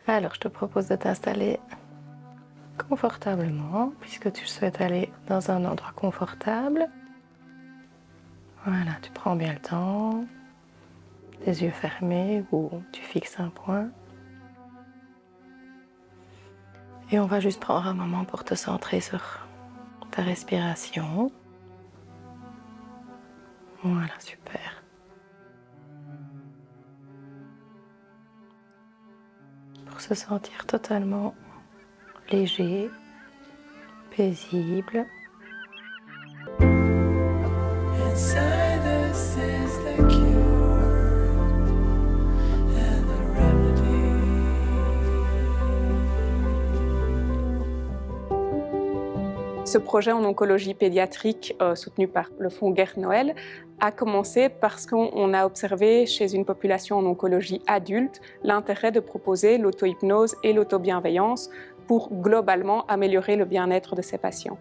Alors, je te propose de t'installer confortablement, puisque tu souhaites aller dans un endroit confortable. Voilà, tu prends bien le temps, les yeux fermés ou tu fixes un point. Et on va juste prendre un moment pour te centrer sur ta respiration. Voilà, super. Pour se sentir totalement léger, paisible. Ce projet en oncologie pédiatrique soutenu par le fonds Gerd Noël a commencé parce qu'on a observé chez une population en oncologie adulte l'intérêt de proposer l'auto-hypnose et l'autobienveillance pour globalement améliorer le bien-être de ces patients.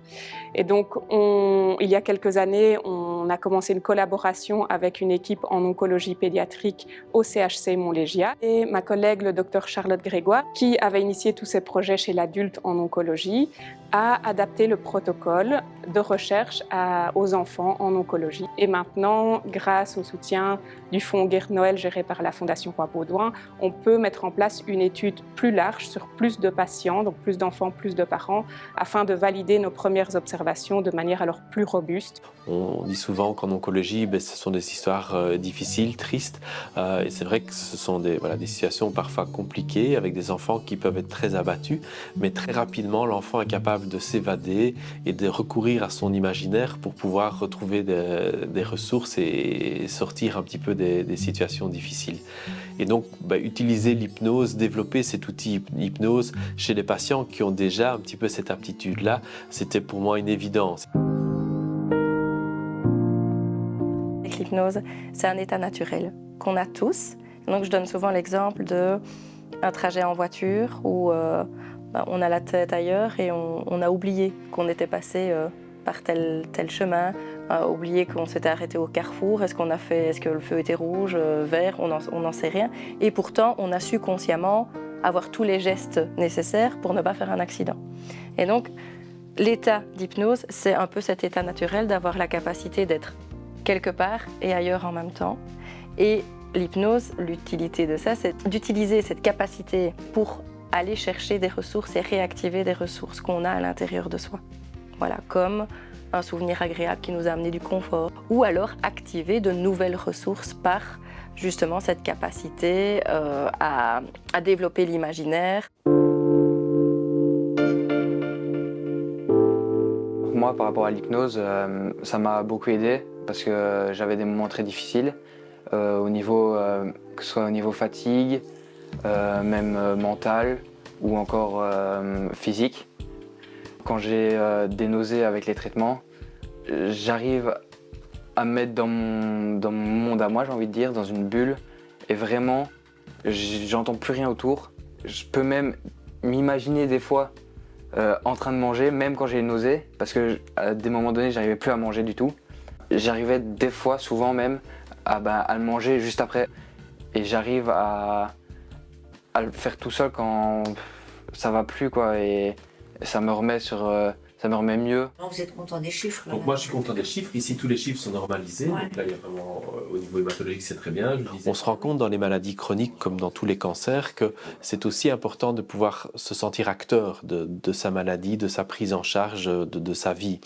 Et donc, il y a quelques années, on a commencé une collaboration avec une équipe en oncologie pédiatrique au CHC Montlégia. Et ma collègue, le docteur Charlotte Grégoire, qui avait initié tous ces projets chez l'adulte en oncologie, a adapté le protocole de recherche aux enfants en oncologie. Et maintenant, grâce au soutien du fonds Gerd Noël géré par la Fondation Roi-Baudouin, on peut mettre en place une étude plus large sur plus de patients, donc plus d'enfants, plus de parents, afin de valider nos premières observations de manière alors plus robuste. On dit souvent qu'en oncologie, ce sont des histoires difficiles, tristes, et c'est vrai que ce sont des situations parfois compliquées, avec des enfants qui peuvent être très abattus, mais très rapidement, l'enfant est capable de s'évader et de recourir à son imaginaire pour pouvoir retrouver des ressources et sortir un petit peu des situations difficiles. Et donc, utiliser l'hypnose, développer cet outil hypnose chez les patients qui ont déjà un petit peu cette aptitude-là, c'était pour moi une évidence. L'hypnose, c'est un état naturel qu'on a tous. Donc, je donne souvent l'exemple d'un trajet en voiture où on a la tête ailleurs et on a oublié qu'on était passé par tel chemin, oublié qu'on s'était arrêté au carrefour, est-ce que le feu était rouge, vert, on n'en sait rien. Et pourtant, on a su consciemment avoir tous les gestes nécessaires pour ne pas faire un accident. Et donc, l'état d'hypnose, c'est un peu cet état naturel d'avoir la capacité d'être quelque part et ailleurs en même temps. Et l'hypnose, l'utilité de ça, c'est d'utiliser cette capacité pour aller chercher des ressources et réactiver des ressources qu'on a à l'intérieur de soi. Voilà, comme un souvenir agréable qui nous a amené du confort, ou alors activer de nouvelles ressources par justement cette capacité à développer l'imaginaire. Moi, par rapport à l'hypnose, ça m'a beaucoup aidé parce que j'avais des moments très difficiles, que ce soit au niveau fatigue, même mental ou encore physique. Quand j'ai des nausées avec les traitements, j'arrive à me mettre dans mon monde à moi, j'ai envie de dire, dans une bulle, et vraiment, j'entends plus rien autour. Je peux même m'imaginer des fois en train de manger, même quand j'ai une nausée, parce que à des moments donnés, j'arrivais plus à manger du tout. J'arrivais des fois, souvent même, à le manger juste après, et j'arrive à le faire tout seul quand ça va plus, quoi, et ça me remet mieux. Vous êtes content des chiffres là? Donc moi je suis content des chiffres, ici tous les chiffres sont normalisés, Ouais. donc là il y a vraiment au niveau hématologique c'est très bien. On se rend compte dans les maladies chroniques comme dans tous les cancers que c'est aussi important de pouvoir se sentir acteur de sa maladie, de sa prise en charge, de sa vie.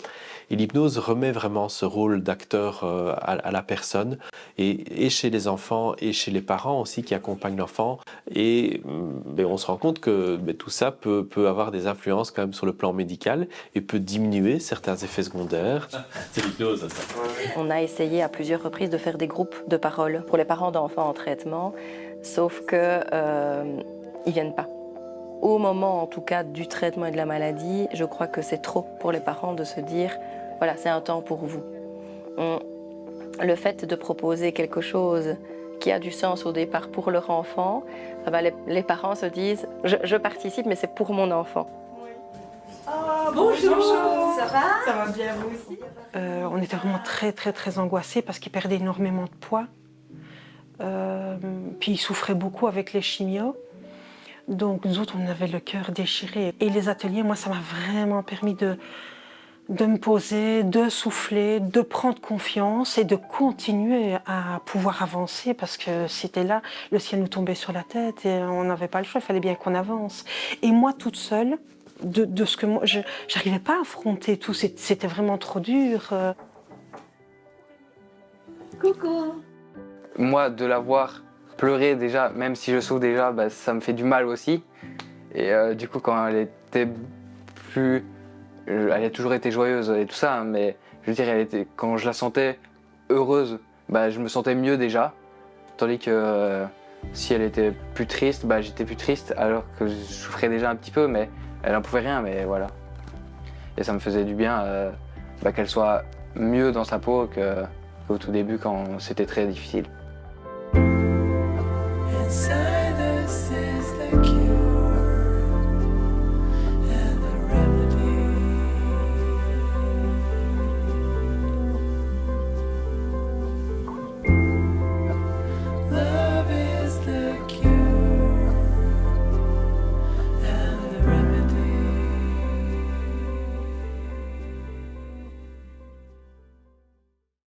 Et l'hypnose remet vraiment ce rôle d'acteur à la personne, et chez les enfants et chez les parents aussi qui accompagnent l'enfant. Et on se rend compte que tout ça peut avoir des influences quand même sur le plan médical et peut diminuer certains effets secondaires. C'est l'hypnose, ça. On a essayé à plusieurs reprises de faire des groupes de parole pour les parents d'enfants en traitement, sauf que ils viennent pas. Au moment, en tout cas, du traitement et de la maladie, je crois que c'est trop pour les parents de se dire « voilà, c'est un temps pour vous ». Le fait de proposer quelque chose qui a du sens au départ pour leur enfant, les parents se disent « je participe, mais c'est pour mon enfant ». Bonjour. Ça va? Ça va bien, vous aussi? On était vraiment très angoissés parce qu'il perdait énormément de poids. Puis il souffrait beaucoup avec les chimios. Donc nous autres, on avait le cœur déchiré. Et les ateliers, moi, ça m'a vraiment permis de me poser, de souffler, de prendre confiance et de continuer à pouvoir avancer parce que c'était là, le ciel nous tombait sur la tête et on n'avait pas le choix, il fallait bien qu'on avance. Et moi, toute seule, de ce que moi, je n'arrivais pas à affronter tout, c'était vraiment trop dur. Coucou. Moi, de la voir pleurer déjà, même si je souffre déjà, bah, ça me fait du mal aussi. Et du coup, quand elle était plus... Elle a toujours été joyeuse et tout ça, hein, mais je veux dire, quand je la sentais heureuse, bah, je me sentais mieux déjà. Tandis que si elle était plus triste, bah, j'étais plus triste, alors que je souffrais déjà un petit peu, mais elle n'en pouvait rien, mais voilà. Et ça me faisait du bien bah, qu'elle soit mieux dans sa peau qu'au tout début quand c'était très difficile.